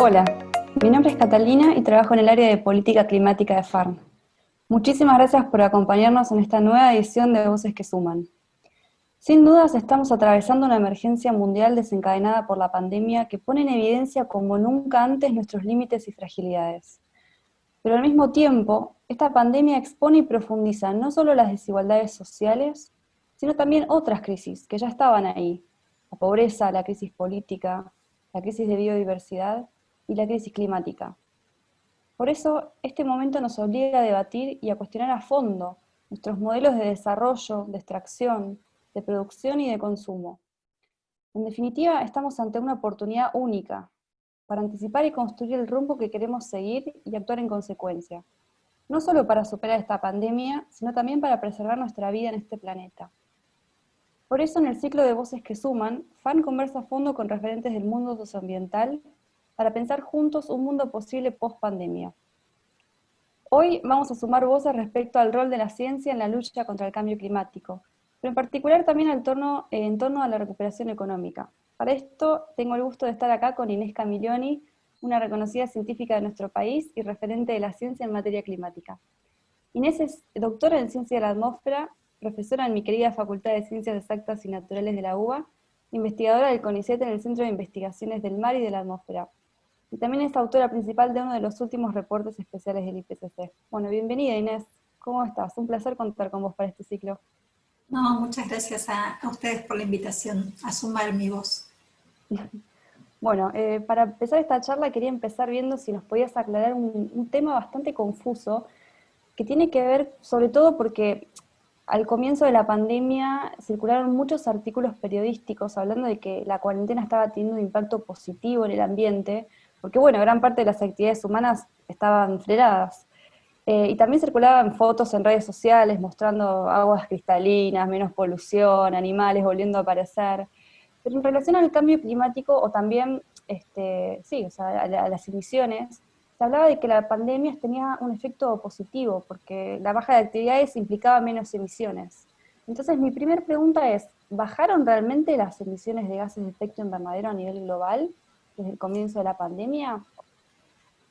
Hola, mi nombre es Catalina y trabajo en el área de política climática de FARN. Muchísimas gracias por acompañarnos en esta nueva edición de Voces que Suman. Sin dudas estamos atravesando una emergencia mundial desencadenada por la pandemia que pone en evidencia como nunca antes nuestros límites y fragilidades. Pero al mismo tiempo, esta pandemia expone y profundiza no solo las desigualdades sociales, sino también otras crisis que ya estaban ahí: la pobreza, la crisis política, la crisis de biodiversidad y la crisis climática. Por eso, este momento nos obliga a debatir y a cuestionar a fondo nuestros modelos de desarrollo, de extracción, de producción y de consumo. En definitiva, estamos ante una oportunidad única para anticipar y construir el rumbo que queremos seguir y actuar en consecuencia, no solo para superar esta pandemia, sino también para preservar nuestra vida en este planeta. Por eso, en el ciclo de Voces que Suman, FAN conversa a fondo con referentes del mundo socioambiental para pensar juntos un mundo posible post-pandemia. Hoy vamos a sumar voces respecto al rol de la ciencia en la lucha contra el cambio climático, pero en particular también en torno a la recuperación económica. Para esto tengo el gusto de estar acá con Inés Camilioni, una reconocida científica de nuestro país y referente de la ciencia en materia climática. Inés es doctora en Ciencia de la Atmósfera, profesora en mi querida Facultad de Ciencias Exactas y Naturales de la UBA, investigadora del CONICET en el Centro de Investigaciones del Mar y de la Atmósfera. Y también es autora principal de uno de los últimos reportes especiales del IPCC. Bueno, bienvenida Inés, ¿cómo estás? Un placer contar con vos para este ciclo. No, muchas gracias a ustedes por la invitación a sumar mi voz. Bueno, para empezar esta charla quería empezar viendo si nos podías aclarar un tema bastante confuso que tiene que ver sobre todo porque al comienzo de la pandemia circularon muchos artículos periodísticos hablando de que la cuarentena estaba teniendo un impacto positivo en el ambiente, porque bueno, gran parte de las actividades humanas estaban frenadas. Y también circulaban fotos en redes sociales mostrando aguas cristalinas, menos polución, animales volviendo a aparecer. Pero en relación al cambio climático, o también, sí, o sea, a las emisiones, se hablaba de que la pandemia tenía un efecto positivo, porque la baja de actividades implicaba menos emisiones. Entonces, mi primera pregunta es, ¿bajaron realmente las emisiones de gases de efecto invernadero a nivel global desde el comienzo de la pandemia?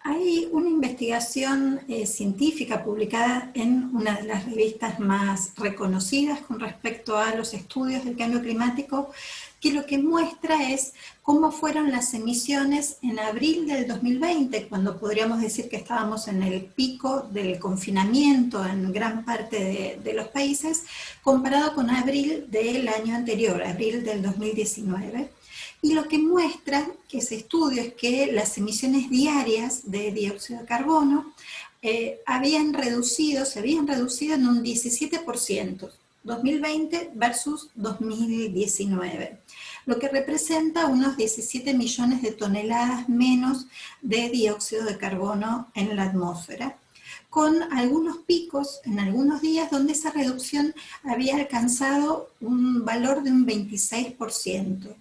Hay una investigación científica publicada en una de las revistas más reconocidas con respecto a los estudios del cambio climático, que lo que muestra es cómo fueron las emisiones en abril del 2020, cuando podríamos decir que estábamos en el pico del confinamiento en gran parte de los países, comparado con abril del año anterior, abril del 2019. Y lo que muestra ese estudio es que las emisiones diarias de dióxido de carbono se habían reducido en un 17%, 2020 versus 2019, lo que representa unos 17 millones de toneladas menos de dióxido de carbono en la atmósfera, con algunos picos en algunos días donde esa reducción había alcanzado un valor de un 26%.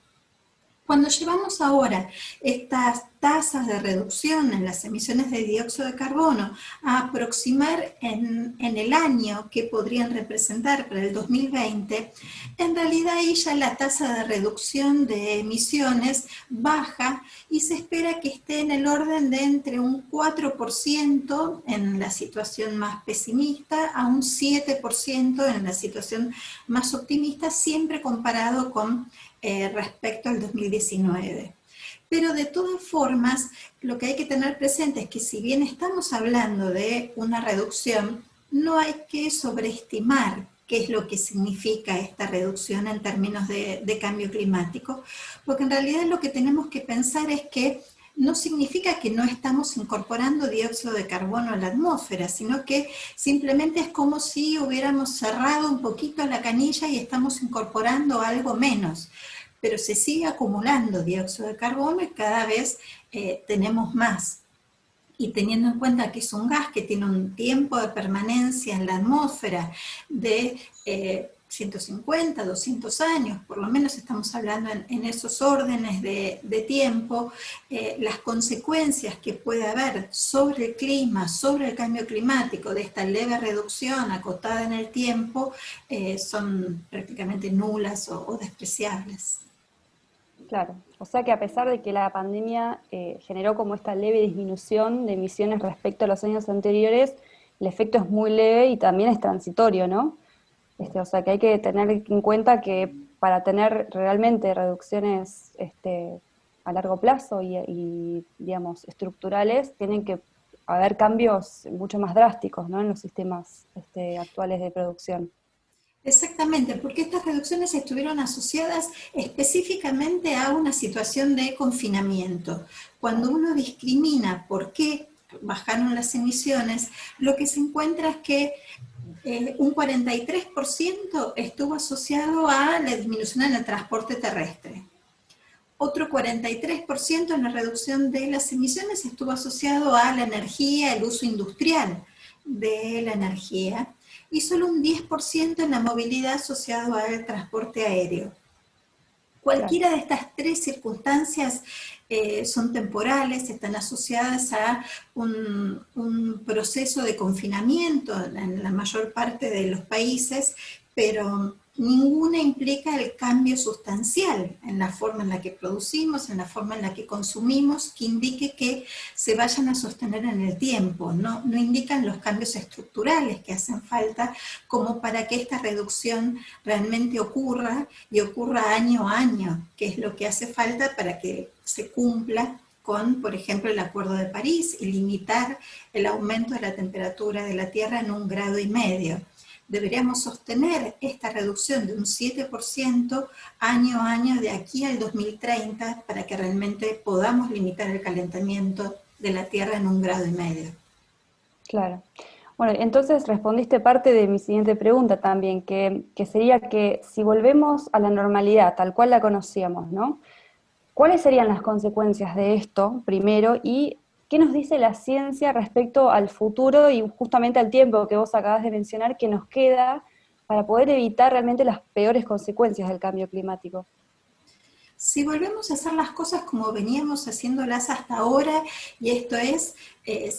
Cuando llevamos ahora estas tasas de reducción en las emisiones de dióxido de carbono a aproximar en el año que podrían representar para el 2020, en realidad ahí ya la tasa de reducción de emisiones baja y se espera que esté en el orden de entre un 4% en la situación más pesimista a un 7% en la situación más optimista, siempre comparado con respecto al 2019. Pero de todas formas, lo que hay que tener presente es que si bien estamos hablando de una reducción, no hay que sobreestimar qué es lo que significa esta reducción en términos de cambio climático, porque en realidad lo que tenemos que pensar es que no significa que no estamos incorporando dióxido de carbono a la atmósfera, sino que simplemente es como si hubiéramos cerrado un poquito la canilla y estamos incorporando algo menos, pero se sigue acumulando dióxido de carbono y cada vez tenemos más. Y teniendo en cuenta que es un gas que tiene un tiempo de permanencia en la atmósfera de 150, 200 años, por lo menos estamos hablando en esos órdenes de tiempo, las consecuencias que puede haber sobre el clima, sobre el cambio climático, de esta leve reducción acotada en el tiempo, son prácticamente nulas o despreciables. Claro, o sea que a pesar de que la pandemia generó como esta leve disminución de emisiones respecto a los años anteriores, el efecto es muy leve y también es transitorio, ¿no? O sea que hay que tener en cuenta que para tener realmente reducciones a largo plazo y, digamos, estructurales, tienen que haber cambios mucho más drásticos, ¿no? En los sistemas actuales de producción. Exactamente, porque estas reducciones estuvieron asociadas específicamente a una situación de confinamiento. Cuando uno discrimina por qué bajaron las emisiones, lo que se encuentra es que un 43% estuvo asociado a la disminución en el transporte terrestre. Otro 43% en la reducción de las emisiones estuvo asociado a la energía, el uso industrial de la energía, y solo un 10% en la movilidad asociado al transporte aéreo. Claro. Cualquiera de estas tres circunstancias son temporales, están asociadas a un proceso de confinamiento en la mayor parte de los países, pero ninguna implica el cambio sustancial en la forma en la que producimos, en la forma en la que consumimos, que indique que se vayan a sostener en el tiempo, no indican los cambios estructurales que hacen falta como para que esta reducción realmente ocurra y ocurra año a año, que es lo que hace falta para que se cumpla con, por ejemplo, el Acuerdo de París y limitar el aumento de la temperatura de la Tierra en 1,5 grados. Deberíamos sostener esta reducción de un 7% año a año de aquí al 2030 para que realmente podamos limitar el calentamiento de la Tierra en 1,5 grados. Claro. Bueno, entonces respondiste parte de mi siguiente pregunta también, que sería que si volvemos a la normalidad tal cual la conocíamos, ¿no? ¿Cuáles serían las consecuencias de esto, primero, y qué nos dice la ciencia respecto al futuro y justamente al tiempo que vos acabas de mencionar que nos queda para poder evitar realmente las peores consecuencias del cambio climático? Si volvemos a hacer las cosas como veníamos haciéndolas hasta ahora, y esto es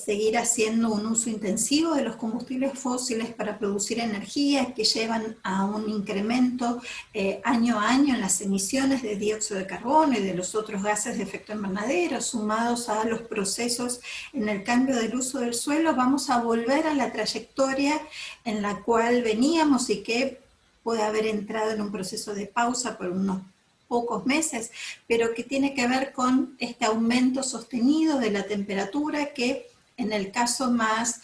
seguir haciendo un uso intensivo de los combustibles fósiles para producir energía que llevan a un incremento año a año en las emisiones de dióxido de carbono y de los otros gases de efecto invernadero, sumados a los procesos en el cambio del uso del suelo, vamos a volver a la trayectoria en la cual veníamos y que puede haber entrado en un proceso de pausa por unos pocos meses, pero que tiene que ver con este aumento sostenido de la temperatura que en el caso más,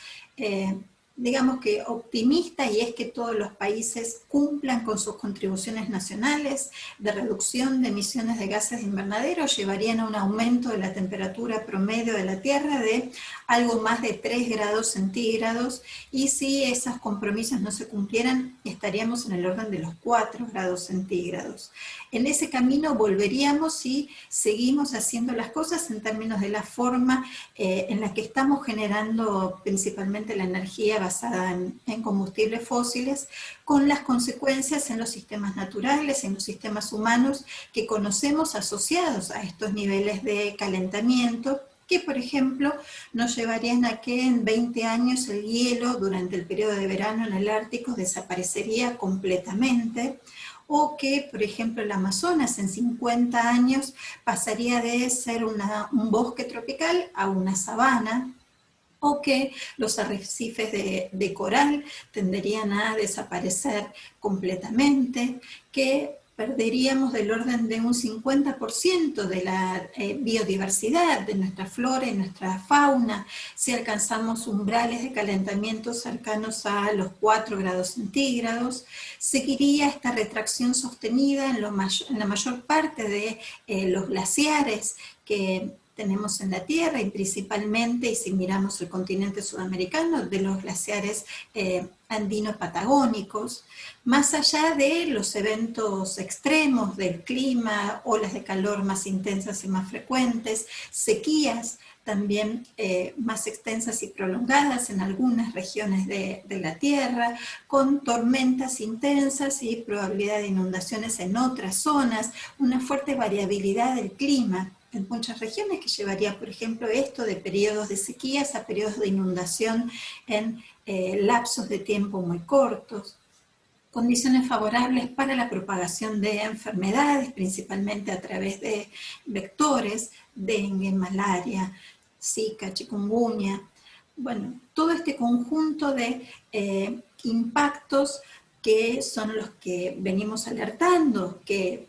digamos que optimista, y es que todos los países cumplan con sus contribuciones nacionales de reducción de emisiones de gases de invernadero, llevarían a un aumento de la temperatura promedio de la Tierra de algo más de 3 grados centígrados, y si esos compromisos no se cumplieran, estaríamos en el orden de los 4 grados centígrados. En ese camino volveríamos si seguimos haciendo las cosas en términos de la forma en la que estamos generando principalmente la energía basada en combustibles fósiles, con las consecuencias en los sistemas naturales, en los sistemas humanos que conocemos asociados a estos niveles de calentamiento, que por ejemplo nos llevarían a que en 20 años el hielo durante el periodo de verano en el Ártico desaparecería completamente, o que, por ejemplo, el Amazonas en 50 años pasaría de ser un bosque tropical a una sabana, o que los arrecifes de coral tenderían a desaparecer completamente, que perderíamos del orden de un 50% de la biodiversidad de nuestra flora y nuestra fauna si alcanzamos umbrales de calentamiento cercanos a los 4 grados centígrados. Seguiría esta retracción sostenida en la mayor parte de los glaciares que tenemos en la Tierra, y principalmente, y si miramos el continente sudamericano, de los glaciares andino-patagónicos, más allá de los eventos extremos del clima, olas de calor más intensas y más frecuentes, sequías también más extensas y prolongadas en algunas regiones de la Tierra, con tormentas intensas y probabilidad de inundaciones en otras zonas, una fuerte variabilidad del clima en muchas regiones que llevaría, por ejemplo, esto de periodos de sequías a periodos de inundación en lapsos de tiempo muy cortos. condiciones favorables para la propagación de enfermedades, principalmente a través de vectores, dengue, malaria, zika, chikungunya. Bueno, todo este conjunto de impactos que son los que venimos alertando, que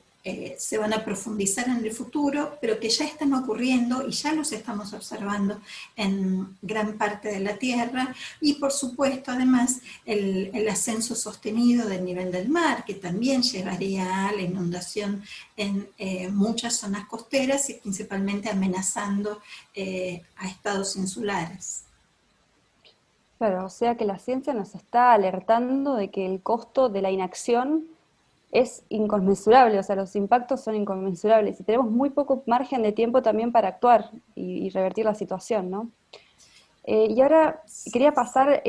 se van a profundizar en el futuro, pero que ya están ocurriendo y ya los estamos observando en gran parte de la Tierra, y por supuesto además el ascenso sostenido del nivel del mar, que también llevaría a la inundación en muchas zonas costeras y principalmente amenazando a estados insulares. Claro, o sea que la ciencia nos está alertando de que el costo de la inacción es inconmensurable, o sea, los impactos son inconmensurables y tenemos muy poco margen de tiempo también para actuar y revertir la situación, ¿no? Y ahora quería pasar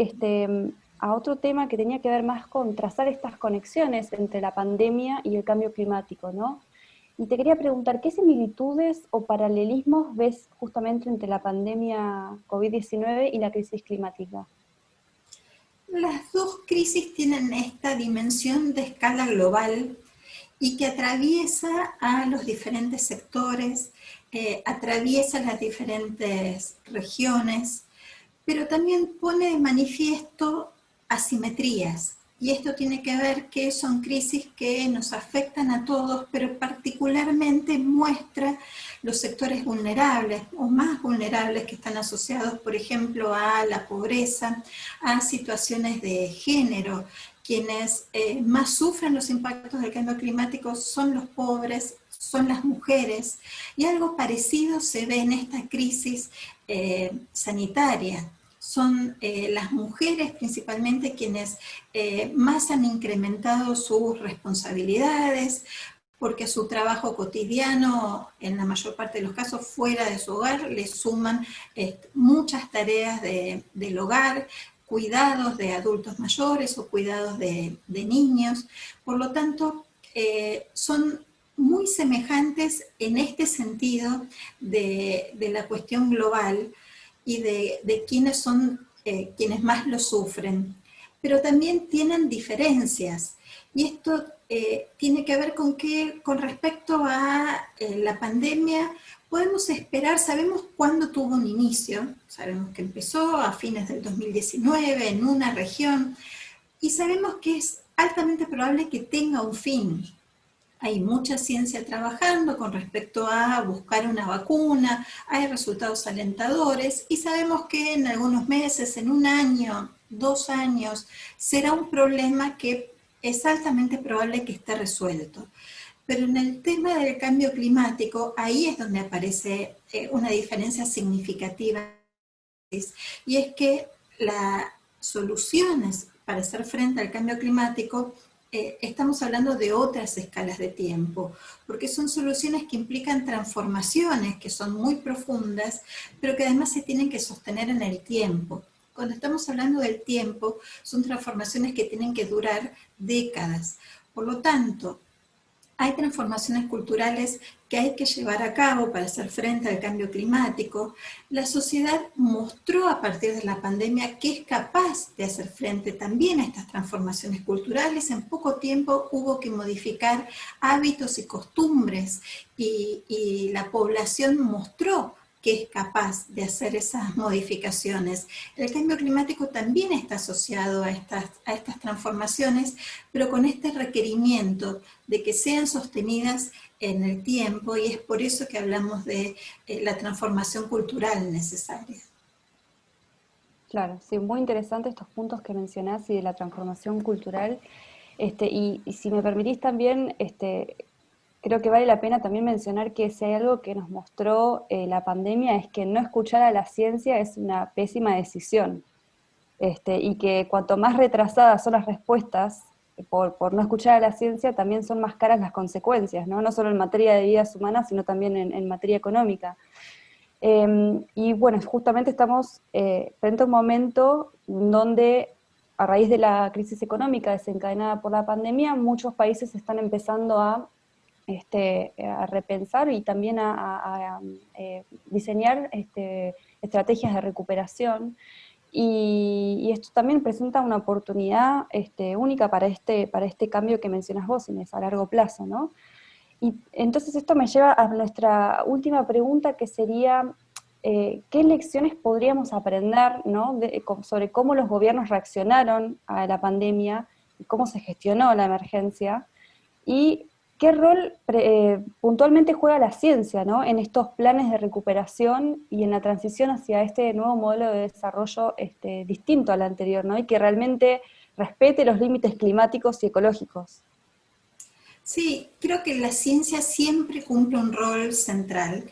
a otro tema que tenía que ver más con trazar estas conexiones entre la pandemia y el cambio climático, ¿no? Y te quería preguntar, ¿qué similitudes o paralelismos ves justamente entre la pandemia COVID-19 y la crisis climática? Las dos crisis tienen esta dimensión de escala global y que atraviesa a los diferentes sectores, atraviesa las diferentes regiones, pero también pone de manifiesto asimetrías. Y esto tiene que ver que son crisis que nos afectan a todos, pero particularmente muestra los sectores vulnerables o más vulnerables que están asociados, por ejemplo, a la pobreza, a situaciones de género. Quienes más sufren los impactos del cambio climático son los pobres, son las mujeres, y algo parecido se ve en esta crisis sanitaria. Son las mujeres principalmente quienes más han incrementado sus responsabilidades, porque a su trabajo cotidiano, en la mayor parte de los casos fuera de su hogar, le suman muchas tareas del hogar, cuidados de adultos mayores o cuidados de niños. Por lo tanto, son muy semejantes en este sentido de la cuestión global y de quiénes son quienes más lo sufren, pero también tienen diferencias. Y esto tiene que ver con que con respecto a la pandemia podemos esperar, sabemos cuándo tuvo un inicio, sabemos que empezó a fines del 2019 en una región, y sabemos que es altamente probable que tenga un fin. Hay mucha ciencia trabajando con respecto a buscar una vacuna, hay resultados alentadores y sabemos que en algunos meses, en un año, 2 años, será un problema que es altamente probable que esté resuelto. Pero en el tema del cambio climático, ahí es donde aparece una diferencia significativa, y es que las soluciones para hacer frente al cambio climático estamos hablando de otras escalas de tiempo, porque son soluciones que implican transformaciones que son muy profundas, pero que además se tienen que sostener en el tiempo. Cuando estamos hablando del tiempo, son transformaciones que tienen que durar décadas. Por lo tanto, hay transformaciones culturales que hay que llevar a cabo para hacer frente al cambio climático. La sociedad mostró a partir de la pandemia que es capaz de hacer frente también a estas transformaciones culturales. En poco tiempo hubo que modificar hábitos y costumbres y la población mostró que es capaz de hacer esas modificaciones. El cambio climático también está asociado a estas transformaciones, pero con este requerimiento de que sean sostenidas en el tiempo, y es por eso que hablamos de la transformación cultural necesaria. Claro, sí, muy interesante estos puntos que mencionás y de la transformación cultural. Y si me permitís también, creo que vale la pena también mencionar que si hay algo que nos mostró la pandemia es que no escuchar a la ciencia es una pésima decisión. Y que cuanto más retrasadas son las respuestas por no escuchar a la ciencia, también son más caras las consecuencias, ¿no? No solo en materia de vidas humanas, sino también en materia económica. Y bueno, justamente estamos frente a un momento donde, a raíz de la crisis económica desencadenada por la pandemia, muchos países están empezando a repensar y también a diseñar estrategias de recuperación. y esto también presenta una oportunidad única para este cambio que mencionas vos, Inés, a largo plazo, ¿no? Y entonces esto me lleva a nuestra última pregunta, que sería, ¿qué lecciones podríamos aprender, ¿no? Sobre cómo los gobiernos reaccionaron a la pandemia y cómo se gestionó la emergencia? ¿Y qué rol puntualmente juega la ciencia, ¿no? En estos planes de recuperación y en la transición hacia este nuevo modelo de desarrollo distinto al anterior, ¿no? Y que realmente respete los límites climáticos y ecológicos? Sí, creo que la ciencia siempre cumple un rol central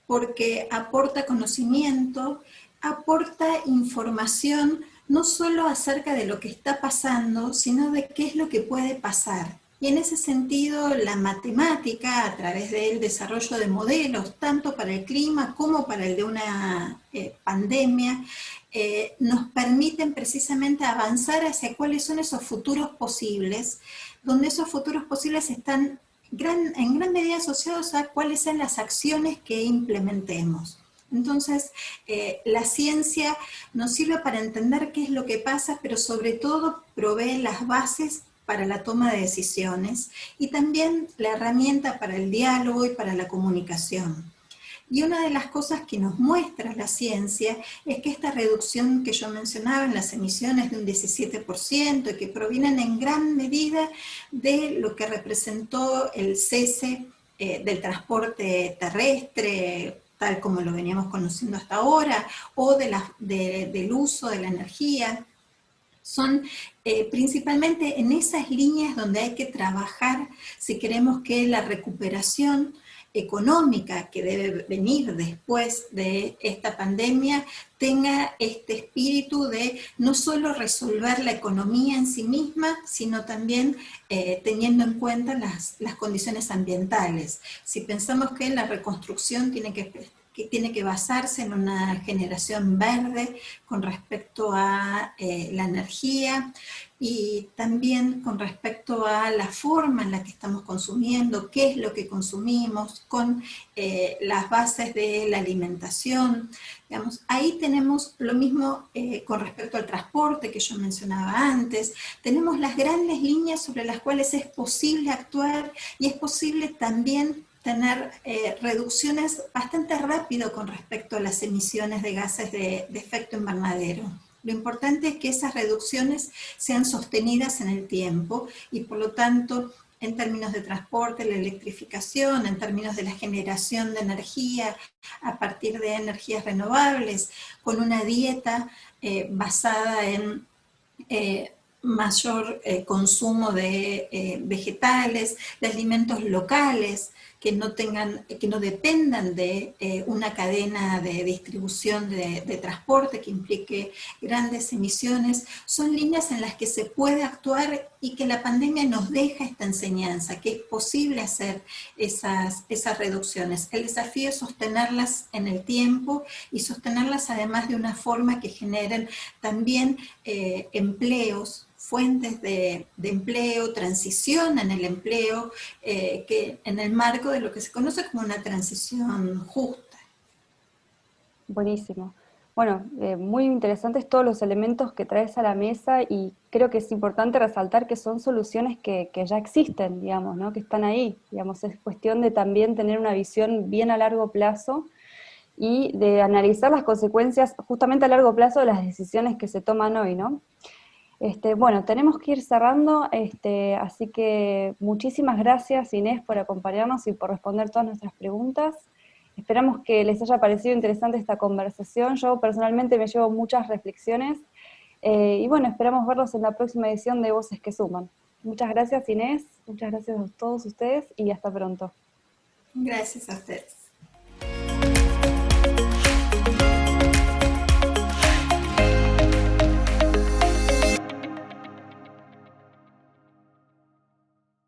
porque aporta conocimiento, aporta información no solo acerca de lo que está pasando, sino de qué es lo que puede pasar. Y en ese sentido, la matemática, a través del desarrollo de modelos, tanto para el clima como para el de una pandemia, nos permiten precisamente avanzar hacia cuáles son esos futuros posibles, donde esos futuros posibles están en gran medida asociados a cuáles son las acciones que implementemos. Entonces, la ciencia nos sirve para entender qué es lo que pasa, pero sobre todo provee las bases para la toma de decisiones y también la herramienta para el diálogo y para la comunicación. Y una de las cosas que nos muestra la ciencia es que esta reducción que yo mencionaba en las emisiones de un 17% y que provienen en gran medida de lo que representó el cese del transporte terrestre, tal como lo veníamos conociendo hasta ahora, o del uso de la energía, son principalmente en esas líneas donde hay que trabajar si queremos que la recuperación económica que debe venir después de esta pandemia tenga este espíritu de no solo resolver la economía en sí misma, sino también teniendo en cuenta las condiciones ambientales. Si pensamos que la reconstrucción tiene que basarse en una generación verde con respecto a la energía y también con respecto a la forma en la que estamos consumiendo, qué es lo que consumimos, con las bases de la alimentación. Digamos, ahí tenemos lo mismo con respecto al transporte que yo mencionaba antes. Tenemos las grandes líneas sobre las cuales es posible actuar y es posible también tener reducciones bastante rápido con respecto a las emisiones de gases de efecto invernadero. Lo importante es que esas reducciones sean sostenidas en el tiempo y por lo tanto en términos de transporte, la electrificación, en términos de la generación de energía a partir de energías renovables, con una dieta basada en mayor consumo de vegetales, de alimentos locales, que no dependan de una cadena de distribución de transporte que implique grandes emisiones, son líneas en las que se puede actuar y que la pandemia nos deja esta enseñanza, que es posible hacer esas reducciones. El desafío es sostenerlas en el tiempo y sostenerlas además de una forma que generen también empleos, fuentes de empleo, transición en el empleo, que en el marco de lo que se conoce como una transición justa. Buenísimo. Bueno, muy interesantes todos los elementos que traes a la mesa y creo que es importante resaltar que son soluciones que ya existen, digamos, ¿no? Que están ahí. Digamos, es cuestión de también tener una visión bien a largo plazo y de analizar las consecuencias justamente a largo plazo de las decisiones que se toman hoy, ¿no? Bueno, tenemos que ir cerrando, así que muchísimas gracias, Inés, por acompañarnos y por responder todas nuestras preguntas. Esperamos que les haya parecido interesante esta conversación. Yo personalmente me llevo muchas reflexiones y bueno, esperamos verlos en la próxima edición de Voces que Suman. Muchas gracias, Inés, muchas gracias a todos ustedes y hasta pronto. Gracias a ustedes.